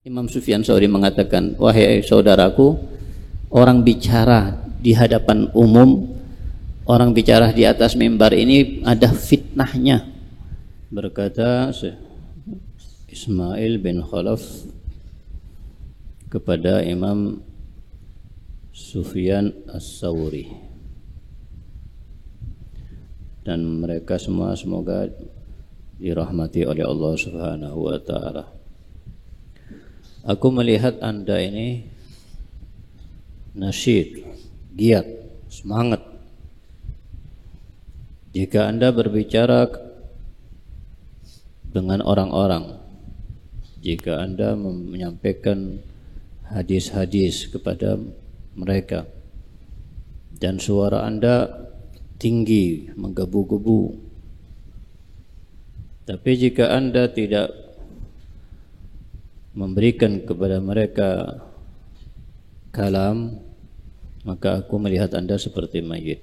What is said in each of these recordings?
Imam Sufyan Tsauri mengatakan, wahai saudaraku, orang bicara di hadapan umum, orang bicara di atas mimbar ini ada fitnahnya. Berkata Ismail bin Khalaf kepada Imam Sufyan Ats-Tsauri, dan mereka semua semoga dirahmati oleh Allah Subhanahu wa taala. Aku melihat Anda ini nasyid, giat, semangat. Jika Anda berbicara dengan orang-orang, jika Anda menyampaikan hadis-hadis kepada mereka, dan suara Anda tinggi, menggebu-gebu. Tapi jika Anda tidak memberikan kepada mereka kalam, maka aku melihat Anda seperti mayit.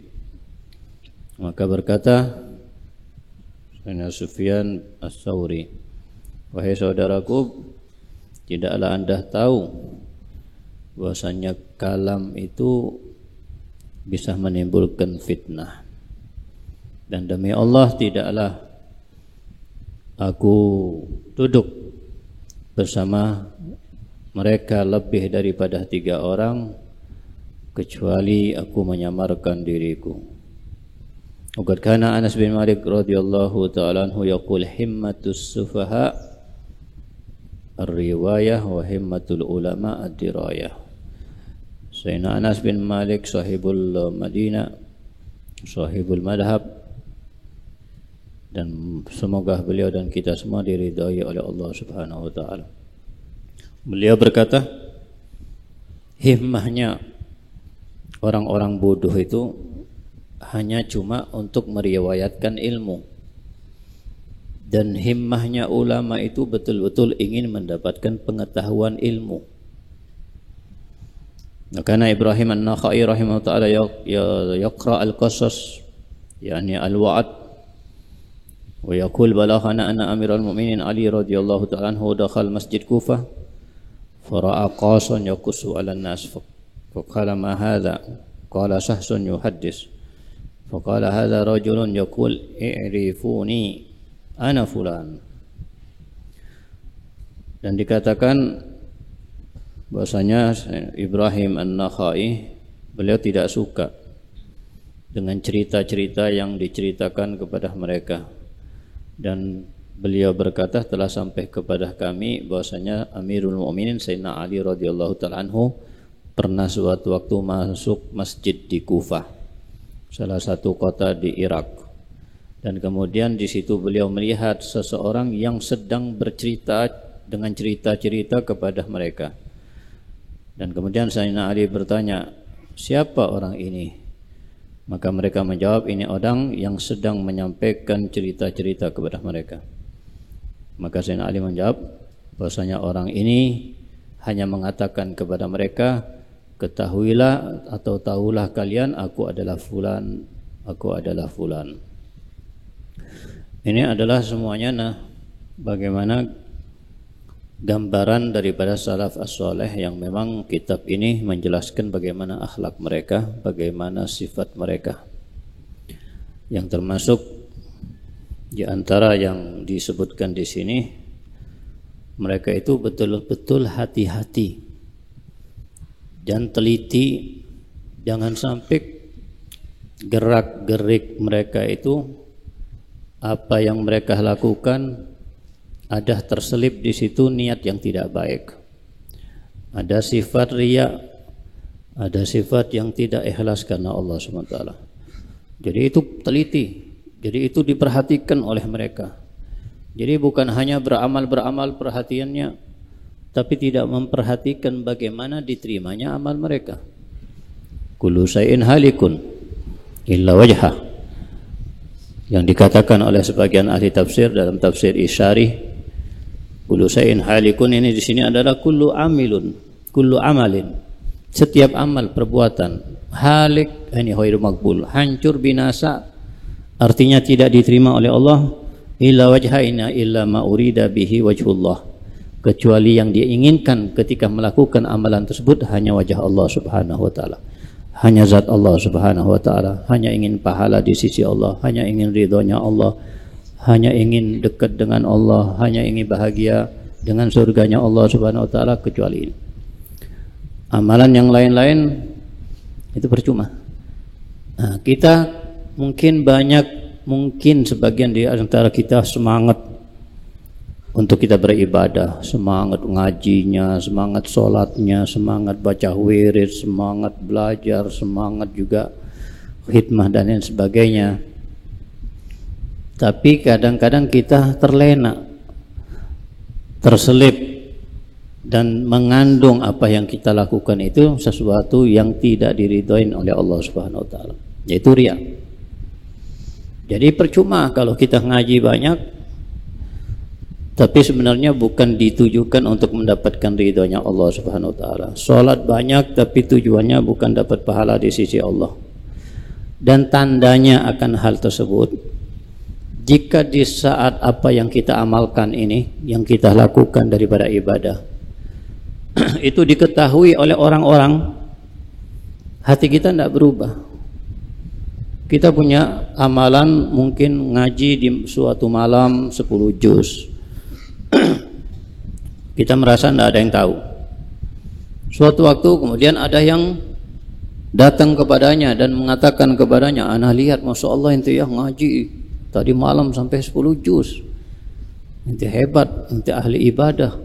Maka berkata Sayyidina Sufyan Ats-Tsauri, wahai saudaraku, tidaklah Anda tahu bahwasanya kalam itu bisa menimbulkan fitnah, dan demi Allah tidaklah aku duduk bersama mereka lebih daripada 3 orang kecuali aku menyamarkan diriku. Waqad kana Anas bin Malik radhiyallahu ta'ala anhu yaqul himmatus sufaha ar-riwayah wa himmatul ulama ad-dirayah. Sayyidina Anas bin Malik sahibul Madinah, sahibul madhab, dan semoga beliau dan kita semua diridhai oleh Allah Subhanahu wa taala. Beliau berkata, himmahnya orang-orang bodoh itu hanya cuma untuk meriwayatkan ilmu, dan himmahnya ulama itu betul-betul ingin mendapatkan pengetahuan ilmu. Karena Ibrahim An-Nakhai rahimahullah taala yaqra al-qasas, yani al-wa'd, wa yaqul balaghana anna Amirul Mukminin Ali radhiyallahu ta'ala anhu dakhal masjid Kufah fara'a qasan yaqussu 'ala an-nas faqala ma hadha, qala shahsun yuhaddis, faqala hadha rajulun yaqul i'rifuni ana fulan. Dan dikatakan bahwasanya Ibrahim An-Nakhai, beliau tidak suka dengan cerita-cerita yang diceritakan kepada mereka, dan beliau berkata, telah sampai kepada kami bahwasanya Amirul Mukminin Sayyidina Ali radhiyallahu ta'ala anhu pernah suatu waktu masuk masjid di Kufah, salah satu kota di Irak, dan kemudian di situ beliau melihat seseorang yang sedang bercerita dengan cerita-cerita kepada mereka. Dan kemudian Sayyidina Ali bertanya, siapa orang ini? Maka mereka menjawab, ini orang yang sedang menyampaikan cerita-cerita kepada mereka. Maka Sayyidina Ali menjawab bahwasanya orang ini hanya mengatakan kepada mereka, ketahuilah atau tahulah kalian, aku adalah fulan, aku adalah fulan. Ini adalah semuanya bagaimana gambaran daripada salaf as-saleh, yang memang kitab ini menjelaskan bagaimana akhlak mereka, bagaimana sifat mereka, yang termasuk di antara yang disebutkan di sini, mereka itu betul-betul hati-hati dan teliti, jangan sampai gerak-gerik mereka itu, apa yang mereka lakukan ada terselip di situ niat yang tidak baik, ada sifat riya, ada sifat yang tidak ikhlas karena Allah SWT. Jadi itu teliti, jadi itu diperhatikan oleh mereka. Jadi bukan hanya beramal perhatiannya, tapi tidak memperhatikan bagaimana diterimanya amal mereka. Kullu syai'in halikun illa wajhah, yang dikatakan oleh sebagian ahli tafsir dalam tafsir Isyari. Kullu syai'in halikun ini di sini adalah kullu amilun, kullu amalin, setiap amal perbuatan. Halik ini ghairu maqbul, hancur binasa, artinya tidak diterima oleh Allah. Illa wajhaina illa ma urida bihi wajhullah, kecuali yang dia inginkan ketika melakukan amalan tersebut hanya wajah Allah Subhanahu wa taala, hanya zat Allah Subhanahu wa taala, hanya ingin pahala di sisi Allah, hanya ingin ridhonya Allah, hanya ingin dekat dengan Allah, hanya ingin bahagia dengan surganya Allah Subhanahu wa taala, kecuali ini. Amalan yang lain-lain itu percuma. Nah, kita mungkin sebagian di antara kita semangat untuk kita beribadah, semangat ngajinya, semangat sholatnya, semangat baca wirid, semangat belajar, semangat juga khidmah dan lain sebagainya. Tapi kadang-kadang kita terlena, terselip, dan mengandung apa yang kita lakukan itu sesuatu yang tidak diridhoin oleh Allah Subhanahu wa taala, yaitu riya. Jadi percuma kalau kita ngaji banyak tapi sebenarnya bukan ditujukan untuk mendapatkan ridhonya Allah Subhanahu wa taala. Salat banyak tapi tujuannya bukan dapat pahala di sisi Allah. Dan tandanya akan hal tersebut, jika di saat apa yang kita amalkan ini, yang kita lakukan daripada ibadah itu diketahui oleh orang-orang, hati kita tidak berubah. Kita punya amalan mungkin ngaji di suatu malam 10 juz. Kita merasa tidak ada yang tahu. Suatu waktu kemudian ada yang datang kepadanya dan mengatakan kepadanya, "Ana lihat, Masya Allah ente ya ngaji tadi malam sampai 10 juz. Ente hebat, ente ahli ibadah,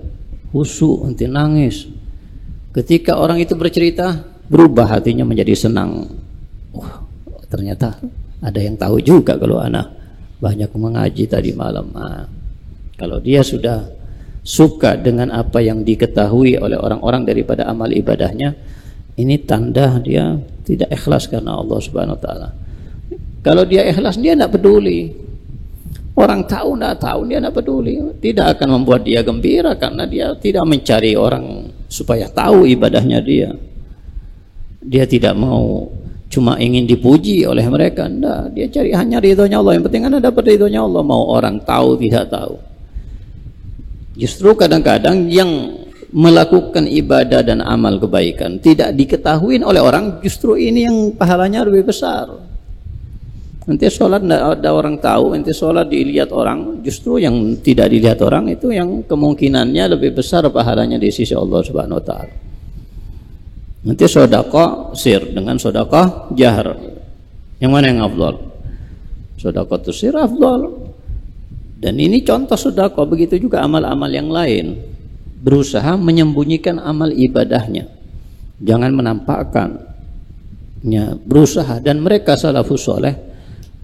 khusyuk, ente nangis." Ketika orang itu bercerita, berubah hatinya menjadi senang. Wah, ternyata ada yang tahu juga kalau anak banyak mengaji tadi malam. Nah, kalau dia sudah suka dengan apa yang diketahui oleh orang-orang daripada amal ibadahnya, ini tanda dia tidak ikhlas karena Allah Subhanahu wa taala. Kalau dia ikhlas, dia tidak peduli. Orang tahu tidak tahu, dia tidak peduli. Tidak akan membuat dia gembira karena dia tidak mencari orang supaya tahu ibadahnya dia. Dia tidak mau cuma ingin dipuji oleh mereka. Tidak, dia cari hanya ridhonya Allah. Yang penting anda dapat ridhonya Allah. Mau orang tahu tidak tahu. Justru kadang-kadang yang melakukan ibadah dan amal kebaikan tidak diketahui oleh orang, justru ini yang pahalanya lebih besar. Nanti sholat tidak ada orang tahu, nanti sholat dilihat orang, justru yang tidak dilihat orang itu yang kemungkinannya lebih besar pahalanya di sisi Allah Subhanahu wa taala. Nanti sedekah sir dengan sedekah jahar, yang mana yang afdal? Sedekah sir afdal. Dan ini contoh sedekah. Begitu juga amal-amal yang lain, berusaha menyembunyikan amal ibadahnya, jangan menampakkannya, berusaha. Dan mereka salafus soleh,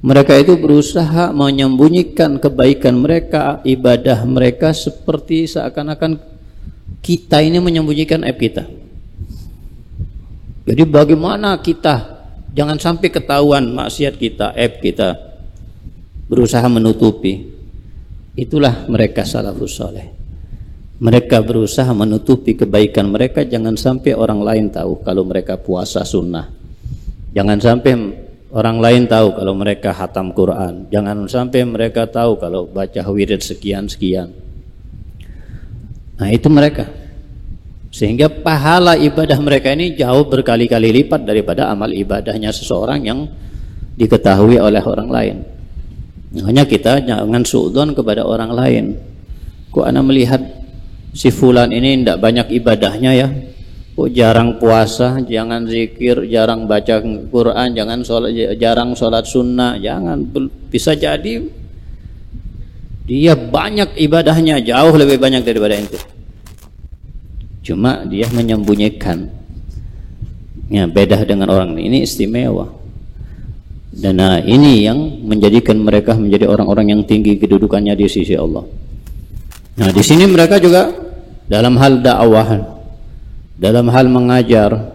mereka itu berusaha menyembunyikan kebaikan mereka, ibadah mereka, seperti seakan-akan kita ini menyembunyikan aib kita. Jadi bagaimana kita jangan sampai ketahuan maksiat kita, aib kita, berusaha menutupi. Itulah mereka salafus saleh. Mereka berusaha menutupi kebaikan mereka, jangan sampai orang lain tahu kalau mereka puasa sunnah, jangan sampai orang lain tahu kalau mereka khatam Quran, jangan sampai mereka tahu kalau baca wirid sekian-sekian. Nah, itu mereka. Sehingga pahala ibadah mereka ini jauh berkali-kali lipat daripada amal ibadahnya seseorang yang diketahui oleh orang lain. Hanya kita jangan suudzon kepada orang lain. Kok ana melihat si fulan ini tidak banyak ibadahnya ya, kok jarang puasa, jangan zikir, jarang baca Quran, jarang sholat sunnah. Jangan, bisa jadi dia banyak ibadahnya, jauh lebih banyak daripada itu. Cuma dia menyembunyikan. Ya, beda dengan orang ini istimewa. Dan ini yang menjadikan mereka menjadi orang-orang yang tinggi kedudukannya di sisi Allah. Nah, di sini mereka juga dalam hal dakwah, dalam hal mengajar,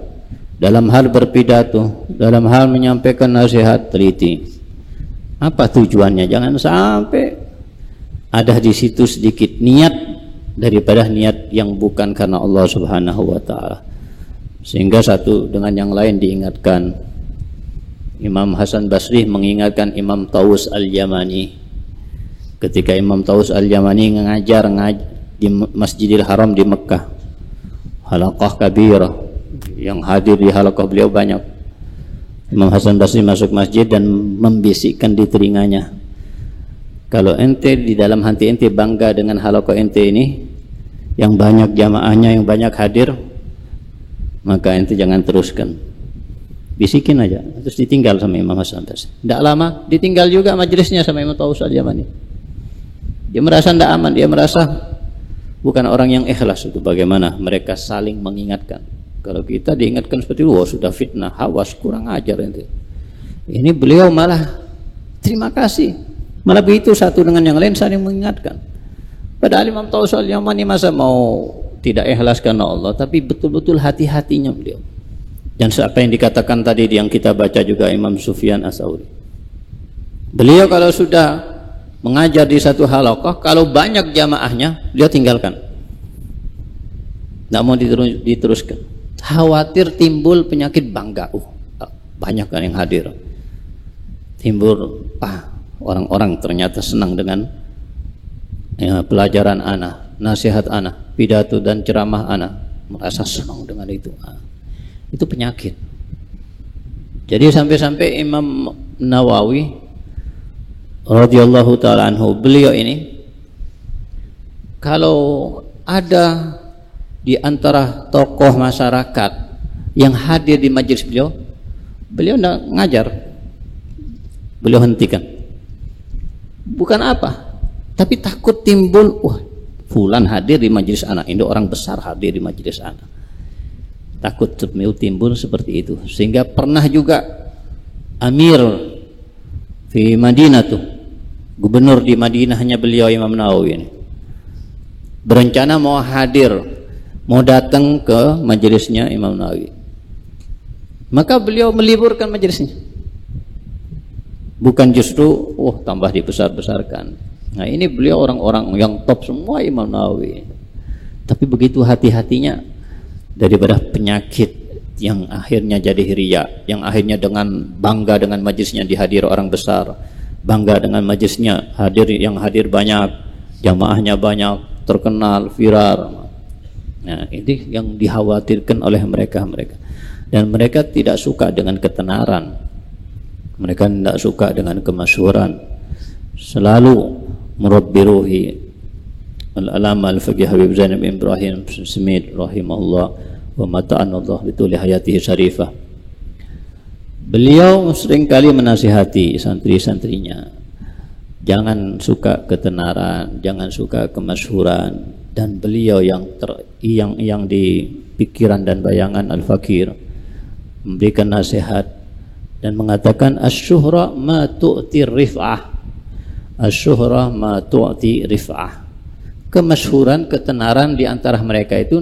dalam hal berpidato, dalam hal menyampaikan nasihat, teliti. Apa tujuannya? Jangan sampai ada di situ sedikit niat daripada niat yang bukan karena Allah Subhanahu wa taala. Sehingga satu dengan yang lain diingatkan. Imam Hasan Basri mengingatkan Imam Taus Al-Yamani. Ketika Imam Taus Al-Yamani di Masjidil Haram di Mekah, halaqah kabirah, yang hadir di halaqah beliau banyak. Imam Hasan Basri masuk masjid dan membisikkan di telinganya, kalau ente di dalam hati ente bangga dengan halaqah ente ini yang banyak jamaahnya, yang banyak hadir, maka ente jangan teruskan. Bisikin aja, terus ditinggal sama Imam Hasan Basri. Tidak lama ditinggal juga majelisnya sama Imam Taus Al-Yamani. Dia merasa tidak aman, dia merasa bukan orang yang ikhlas. Itu bagaimana mereka saling mengingatkan. Kalau kita diingatkan seperti itu, wah sudah fitnah, hawas, kurang ajar ente. Ini beliau malah terima kasih, malah begitu satu dengan yang lain saling mengingatkan. Padahal Imam Taus Al-Yamani masa mau tidak ikhlas karena Allah, tapi betul-betul hati-hatinya beliau. Dan apa yang dikatakan tadi yang kita baca juga Imam Sufyan Ats-Tsauri. Beliau kalau sudah mengajar di satu halaqah, kalau banyak jamaahnya beliau tinggalkan, tidak mau diteruskan. Khawatir timbul penyakit bangga. Banyak kan yang hadir, timbul orang-orang ternyata senang dengan pelajaran ana, nasihat ana, pidato dan ceramah ana, merasa senang dengan itu. Itu penyakit. Jadi sampai-sampai Imam Nawawi radhiyallahu taala anhu, beliau ini kalau ada di antara tokoh masyarakat yang hadir di majelis beliau tidak ngajar, beliau hentikan. Bukan apa, tapi takut timbul, wah fulan hadir di majelis anak, ini orang besar hadir di majelis anak. Takut timbul seperti itu. Sehingga pernah juga Amir di Madinah tuh, gubernur di Madinah hanya beliau Imam Nawawi ini, berencana mau hadir, mau datang ke majelisnya Imam Nawawi. Maka beliau meliburkan majelisnya. Bukan justru tambah dibesar-besarkan. Nah ini beliau orang-orang yang top semua Imam Nawawi. Tapi begitu hati-hatinya daripada penyakit yang akhirnya jadi riya, yang akhirnya dengan bangga dengan majelisnya dihadiri orang besar, bangga dengan majelisnya yang hadir banyak, jamaahnya banyak, terkenal, viral. Nah ini yang dikhawatirkan oleh mereka. Dan mereka tidak suka dengan ketenaran, mereka tidak suka dengan kemasyhuran. Selalu murabbi ruhi Al-Alama Al-Faqih Habib Zainab Ibrahim Smith rahimahullah wa mata'anallah bituli hayatihi syarifah. Beliau seringkali menasihati santri-santrinya, jangan suka ketenaran, jangan suka kemasyhuran. Dan beliau yang di pikiran dan bayangan Al-Fakir memberikan nasihat dan mengatakan asy-syuhra ma tu'ti rif'ah, asy-syuhra ma tu'ti rif'ah. Kemasyhuran, ketenaran di antara mereka itu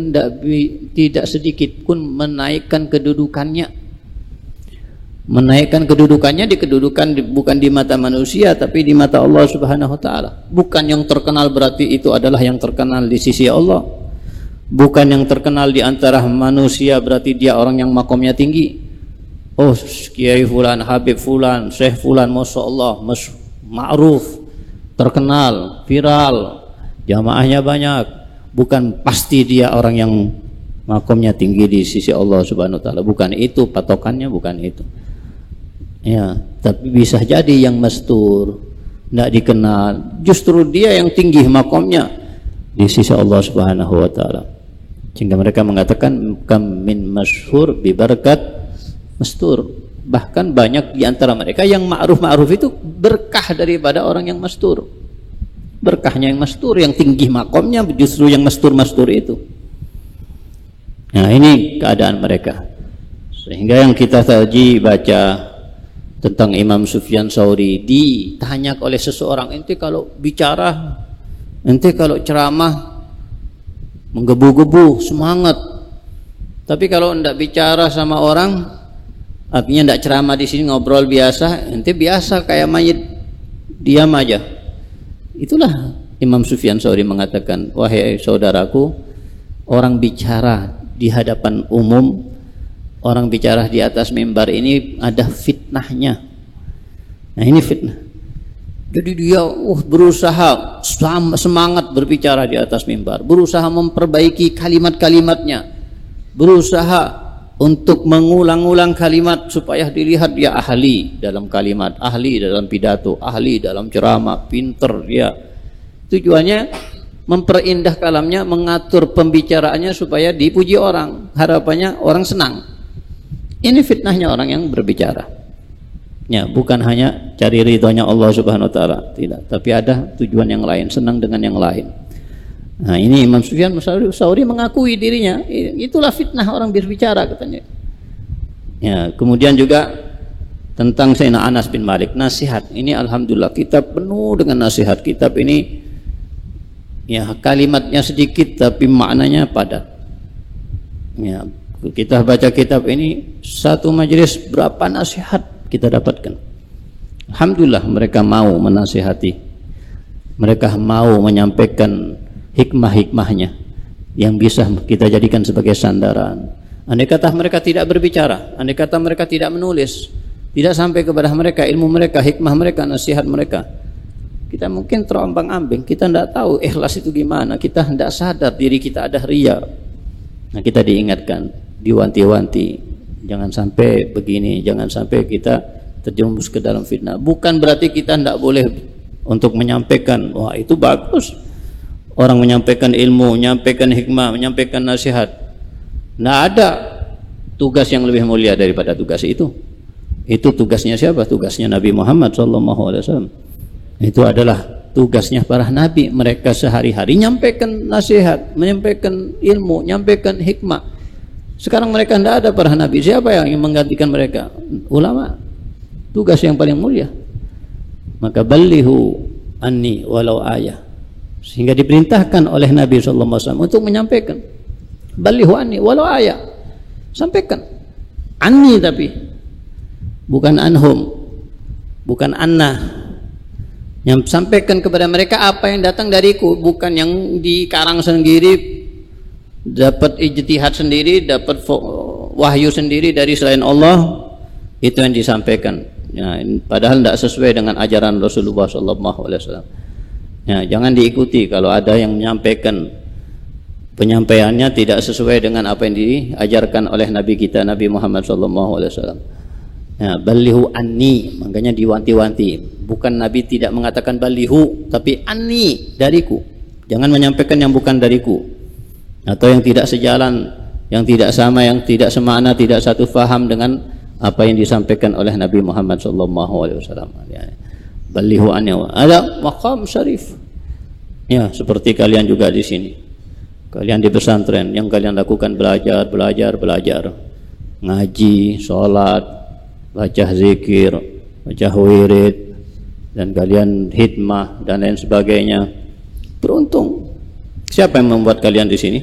tidak sedikit pun menaikkan kedudukannya. Menaikkan kedudukannya bukan di mata manusia, tapi di mata Allah Subhanahu wa taala. Bukan yang terkenal berarti itu adalah yang terkenal di sisi Allah. Bukan yang terkenal di antara manusia berarti dia orang yang makomnya tinggi. Oh, Kiai fulan, Habib fulan, Syekh fulan, Masya Allah, ma'ruf, terkenal, viral, jamaahnya banyak. Bukan pasti dia orang yang makomnya tinggi di sisi Allah Subhanahu wa taala. Bukan itu patokannya, bukan itu. Ya, tapi bisa jadi yang mastur, tidak dikenal, justru dia yang tinggi makomnya di sisi Allah Subhanahu wa taala. Sehingga mereka mengatakan kam min masyhur bi barakat mastur. Bahkan banyak di antara mereka yang ma'ruf itu berkah daripada orang yang mastur. Berkahnya yang mastur, yang tinggi makomnya justru yang mastur itu. Nah ini keadaan mereka. Sehingga yang kita tadi baca tentang Imam Sufyan Ats-Tsauri, ditanya oleh seseorang, ente kalau bicara, ente kalau ceramah menggebu-gebu, semangat, tapi kalau enggak bicara sama orang, artinya enggak ceramah di sini, ngobrol biasa, ente biasa kayak mayit, diam aja. Itulah Imam Sufyan Ats-Tsauri mengatakan, wahai saudaraku, orang bicara di hadapan umum, orang bicara di atas mimbar ini ada fitnahnya. Nah ini fitnah. Jadi dia berusaha semangat berbicara di atas mimbar, berusaha memperbaiki kalimat-kalimatnya, berusaha untuk mengulang-ulang kalimat supaya dilihat dia ahli dalam kalimat, ahli dalam pidato, ahli dalam ceramah, pinter dia. Tujuannya memperindah kalamnya, mengatur pembicaraannya supaya dipuji orang, harapannya orang senang. Ini fitnahnya orang yang berbicara. Ya, bukan hanya cari ridhonya Allah Subhanahu wa taala, tidak, tapi ada tujuan yang lain, senang dengan yang lain. Nah, ini Imam Sufyan Tsauri mengakui dirinya, itulah fitnah orang berbicara katanya. Ya, kemudian juga tentang Sayyidina Anas bin Malik, nasihat. Ini alhamdulillah kitab penuh dengan nasihat. Kitab ini ya kalimatnya sedikit tapi maknanya padat. Ya, kita baca kitab ini satu majelis berapa nasihat kita dapatkan. Alhamdulillah mereka mau menasihati, mereka mau menyampaikan hikmah-hikmahnya yang bisa kita jadikan sebagai sandaran. Andai kata mereka tidak berbicara, andai kata mereka tidak menulis, tidak sampai kepada mereka ilmu mereka, hikmah mereka, nasihat mereka, kita mungkin terombang-ambing, kita tidak tahu ikhlas itu gimana, kita tidak sadar diri kita ada riya. Nah, kita diingatkan, diwanti-wanti, jangan sampai begini, jangan sampai kita terjerumus ke dalam fitnah. Bukan berarti kita tidak boleh untuk menyampaikan, wah itu bagus, orang menyampaikan ilmu, menyampaikan hikmah, menyampaikan nasihat. Tidak ada tugas yang lebih mulia daripada tugas itu. Itu tugasnya siapa? Tugasnya Nabi Muhammad SAW. Itu adalah tugasnya para nabi. Mereka sehari-hari menyampaikan nasihat, menyampaikan ilmu, menyampaikan hikmah. Sekarang mereka tidak ada para nabi. Siapa yang menggantikan mereka? Ulama. Tugas yang paling mulia. Maka ballighu anni walau ayah. Sehingga diperintahkan oleh Nabi SAW untuk menyampaikan. Ballighu anni walau ayah. Sampaikan. Anni tapi bukan anhum, bukan anna. Yang sampaikan kepada mereka apa yang datang dariku, bukan yang dikarang sendiri, dapat ijtihad sendiri, dapat wahyu sendiri dari selain Allah, itu yang disampaikan. Ya, padahal tidak sesuai dengan ajaran Rasulullah SAW. Ya, jangan diikuti kalau ada yang menyampaikan penyampaiannya tidak sesuai dengan apa yang diajarkan oleh Nabi kita Nabi Muhammad SAW. Ya, ballighu anni, makanya diwanti-wanti. Bukan Nabi tidak mengatakan ballighu, tapi anni, dariku. Jangan menyampaikan yang bukan dariku, atau yang tidak sejalan, yang tidak sama, yang tidak semakna, tidak satu faham dengan apa yang disampaikan oleh Nabi Muhammad SAW. Ya, ballighu anni, ada maqam syarif. Ya, seperti kalian juga di sini. Kalian di pesantren, yang kalian lakukan belajar, ngaji, sholat, baca zikir, baca wirid, dan kalian hikmah dan lain sebagainya. Beruntung. Siapa yang membuat kalian di sini?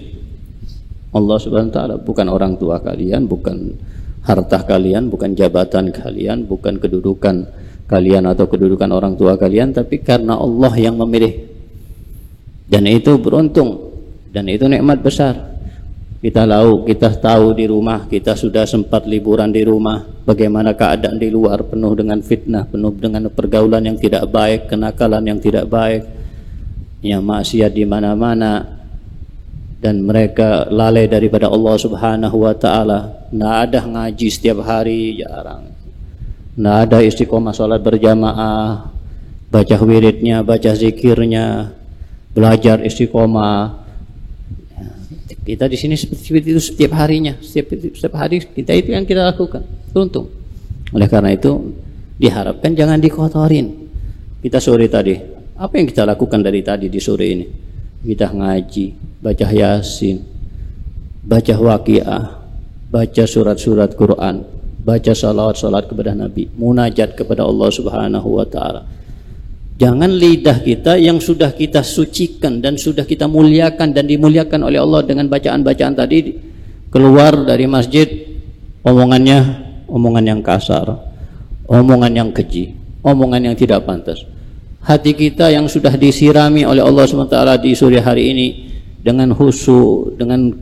Allah Subhanahu wa taala, bukan orang tua kalian, bukan harta kalian, bukan jabatan kalian, bukan kedudukan kalian atau kedudukan orang tua kalian, tapi karena Allah yang memilih. Dan itu beruntung, dan itu nikmat besar. Kita tahu di rumah kita sudah sempat liburan di rumah, bagaimana keadaan di luar penuh dengan fitnah, penuh dengan pergaulan yang tidak baik, kenakalan yang tidak baik, yang maksiat di mana-mana, dan mereka lalai daripada Allah Subhanahu wa taala. Nggak ada ngaji setiap hari, jarang. Nggak ada istiqomah salat berjamaah, baca wiridnya, baca zikirnya, belajar istiqomah. Kita di sini seperti itu setiap harinya, setiap hari kita itu yang kita lakukan. Beruntung. Oleh karena itu diharapkan jangan dikotorin. Kita sore tadi, apa yang kita lakukan dari tadi di sore ini? Kita ngaji, baca Yasin, baca Waqiah, baca surat-surat Quran, baca salawat-salawat kepada Nabi, munajat kepada Allah Subhanahu wa taala. Jangan lidah kita yang sudah kita sucikan dan sudah kita muliakan dan dimuliakan oleh Allah dengan bacaan-bacaan tadi, keluar dari masjid omongannya omongan yang kasar, omongan yang keji, omongan yang tidak pantas. Hati kita yang sudah disirami oleh Allah SWT di sore hari ini dengan khusyuk, dengan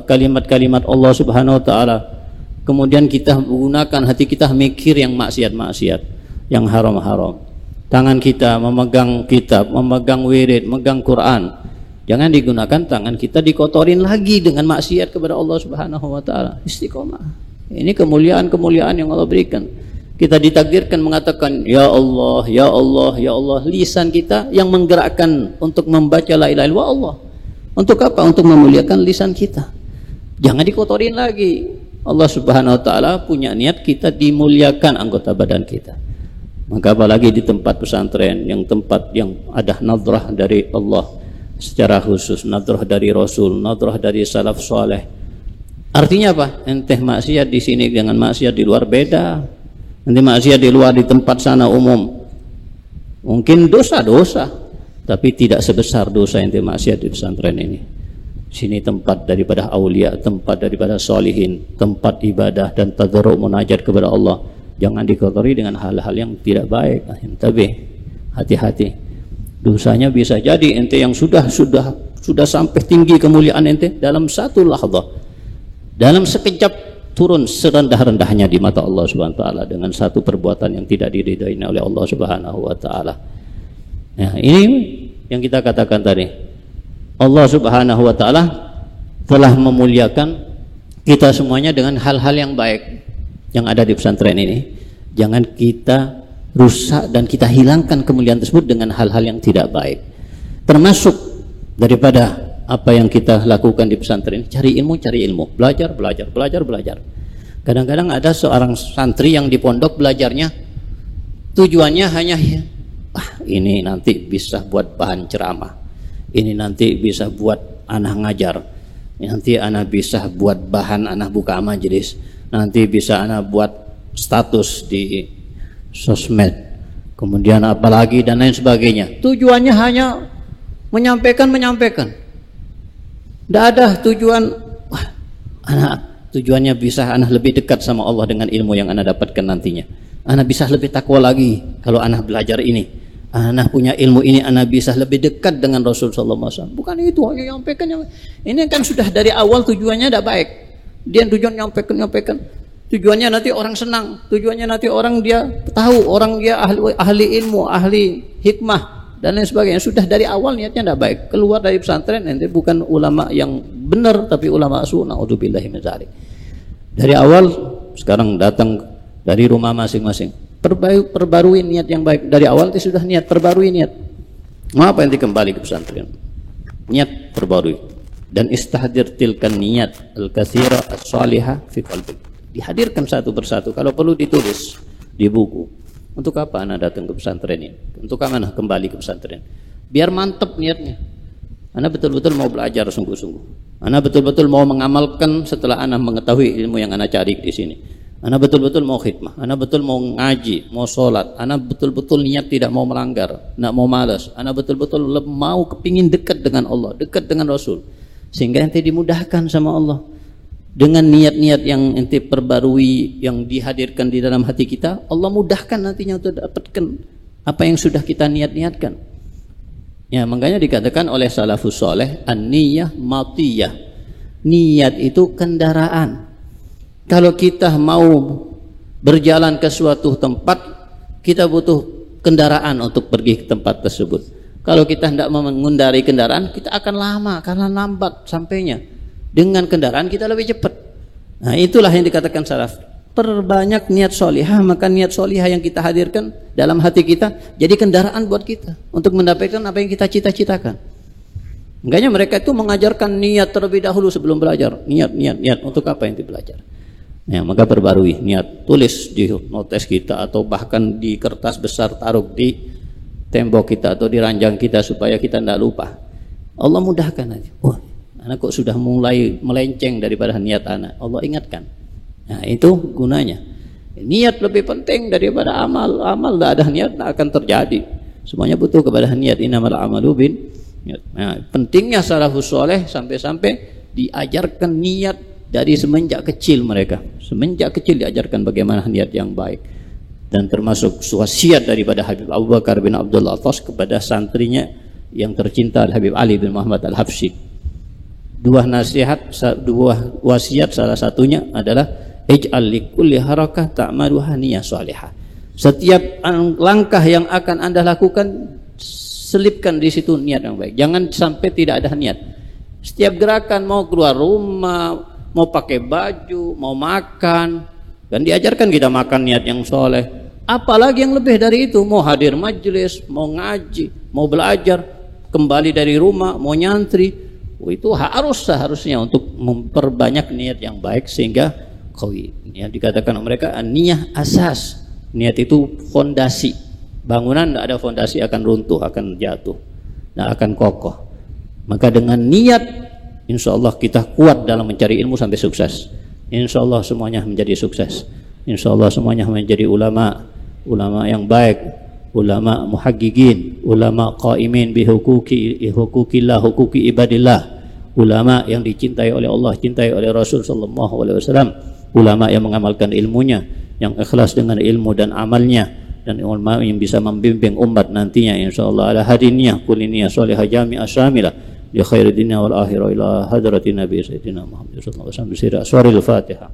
kalimat-kalimat Allah Subhanahu wa taala, kemudian kita menggunakan hati kita mikir yang maksiat-maksiat, yang haram-haram. tangan kita memegang kitab, memegang wirid, memegang Quran. Jangan digunakan tangan kita dikotorin lagi dengan maksiat kepada Allah Subhanahu wa taala. Istiqomah. Ini kemuliaan-kemuliaan yang Allah berikan. Kita ditakdirkan mengatakan ya Allah, ya Allah, ya Allah. Lisan kita yang menggerakkan untuk membaca la ilaha illallah Allah. Untuk apa? Untuk memuliakan lisan kita. Jangan dikotorin lagi. Allah Subhanahu wa taala punya niat kita dimuliakan anggota badan kita. Maka apalagi di tempat pesantren, yang tempat yang ada nadrah dari Allah secara khusus, nadrah dari Rasul, nadrah dari salaf saleh. Artinya apa? Ente maksiat di sini dengan maksiat di luar beda. Nanti maksiat di luar di tempat sana umum mungkin dosa-dosa, tapi tidak sebesar dosa ente maksiat di pesantren ini. Sini tempat daripada aulia, tempat daripada solihin, tempat ibadah dan tadarruk munajat kepada Allah. Jangan dikotori dengan hal-hal yang tidak baik. Tapi hati-hati, dosanya bisa jadi ente yang sudah sampai tinggi kemuliaan ente dalam satu lahzah, dalam sekejap turun serendah-rendahnya di mata Allah Subhanahu wa taala dengan satu perbuatan yang tidak diridhai oleh Allah Subhanahu wa taala. Nah, ini yang kita katakan tadi. Allah Subhanahu wa taala telah memuliakan kita semuanya dengan hal-hal yang baik yang ada di pesantren ini. Jangan kita rusak dan kita hilangkan kemuliaan tersebut dengan hal-hal yang tidak baik. Termasuk daripada apa yang kita lakukan di pesantren, cari ilmu, belajar. Kadang-kadang ada seorang santri yang di pondok belajarnya tujuannya hanya ini nanti bisa buat bahan ceramah, ini nanti bisa buat anak ngajar, nanti anak bisa buat bahan anak buka majelis, nanti bisa anak buat status di sosmed, kemudian apalagi dan lain sebagainya. Tujuannya hanya menyampaikan. Tidak ada tujuan, tujuannya bisa anak lebih dekat sama Allah dengan ilmu yang anak dapatkan nantinya. Anak bisa lebih takwa lagi kalau anak belajar ini. Anak punya ilmu ini, anak bisa lebih dekat dengan Rasul sallallahu alaihi wasallam. Bukan itu, hanya nyampaikan. Ini kan sudah dari awal tujuannya tidak baik. Dia tujuan nyampaikan. Tujuannya nanti orang senang, tujuannya nanti orang dia tahu, orang dia ahli ilmu, ahli hikmah dan lain sebagainya. Sudah dari awal niatnya tidak baik. Keluar dari pesantren nanti bukan ulama yang benar, tapi ulama su. Na'udzubillahi min dzalik. Dari awal sekarang datang dari rumah masing-masing. Perbarui niat yang baik. Dari awal itu sudah niat, perbarui niat. Mengapa nanti kembali ke pesantren? Niat perbarui. Dan istahdir tilkan niat al-katsira as-salihah fi qalbi. Dihadirkan satu persatu. Kalau perlu ditulis di buku. Untuk apa anak datang ke pesantren ini? Untuk apa anak kembali ke pesantren? Biar mantap niatnya. Anak betul-betul mau belajar sungguh-sungguh. Anak betul-betul mau mengamalkan setelah anak mengetahui ilmu yang anak cari di sini. Anak betul-betul mau khidmah. Anak betul mau ngaji, mau sholat. Anak betul-betul niat tidak mau melanggar, tidak mau malas. Anak betul-betul mau kepingin dekat dengan Allah, dekat dengan Rasul. Sehingga nanti dimudahkan sama Allah. Dengan niat-niat yang ente perbarui yang dihadirkan di dalam hati kita, Allah mudahkan nantinya untuk dapatkan apa yang sudah kita niat-niatkan. Ya, makanya dikatakan oleh salafus saleh an-niyah matiyah. Niat itu kendaraan. Kalau kita mau berjalan ke suatu tempat, kita butuh kendaraan untuk pergi ke tempat tersebut. Kalau kita tidak mengendarai kendaraan, kita akan lama karena lambat sampainya. Dengan kendaraan kita lebih cepat. Nah, itulah yang dikatakan salaf. Perbanyak niat solihah, maka niat solihah yang kita hadirkan dalam hati kita jadi kendaraan buat kita untuk mendapatkan apa yang kita cita-citakan. Makanya mereka itu mengajarkan niat terlebih dahulu sebelum belajar. Niat untuk apa yang dibelajar. Ya, maka perbarui niat, tulis di notes kita atau bahkan di kertas besar, taruh di tembok kita atau di ranjang kita supaya kita tidak lupa. Allah mudahkan aja. Anak kok sudah mulai melenceng daripada niat anak, Allah ingatkan. Nah, itu gunanya. Niat lebih penting daripada amal. Amal tidak ada niat tidak akan terjadi. Semuanya butuh kepada niat. Innamal a'malu bin niat. Nah, pentingnya salafus saleh sampai-sampai diajarkan niat dari semenjak kecil mereka. Semenjak kecil diajarkan bagaimana niat yang baik. Dan termasuk wasiat daripada Habib Abu Bakar bin Abdul Atas kepada santrinya yang tercinta Habib Ali bin Muhammad Al-Habsyi. Dua wasiat, salah satunya adalah ij'al likulli harakah ta'maluha niyyah salihah. Setiap langkah yang akan Anda lakukan, selipkan di situ niat yang baik. Jangan sampai tidak ada niat. Setiap gerakan, mau keluar rumah, mau pakai baju, mau makan, dan diajarkan kita makan niat yang soleh. Apalagi yang lebih dari itu, mau hadir majelis, mau ngaji, mau belajar, kembali dari rumah, mau nyantri, itu seharusnya untuk memperbanyak niat yang baik sehingga qawi. Ya, dikatakan mereka niyah asas. Niat itu fondasi. Bangunan tidak ada fondasi akan runtuh, akan jatuh, tidak akan kokoh. Maka dengan niat, insya Allah kita kuat dalam mencari ilmu sampai sukses. Insya Allah semuanya menjadi sukses. Insya Allah semuanya menjadi ulama yang baik, ulama muhaqqiqin, ulama qaimin bihukukillah, hukuki ibadillah, ulama yang dicintai oleh Allah, cintai oleh Rasul sallallahu alaihi wasallam, ulama yang mengamalkan ilmunya, yang ikhlas dengan ilmu dan amalnya, dan ulama yang bisa membimbing umat nantinya insyaallah ala hadiniyah kuliniyah salihah jami'ah syamilah li khairid dunya wal akhirah ila hadratin nabi sayyidina Muhammad sallallahu alaihi wasallam. Surah Al-Fatihah.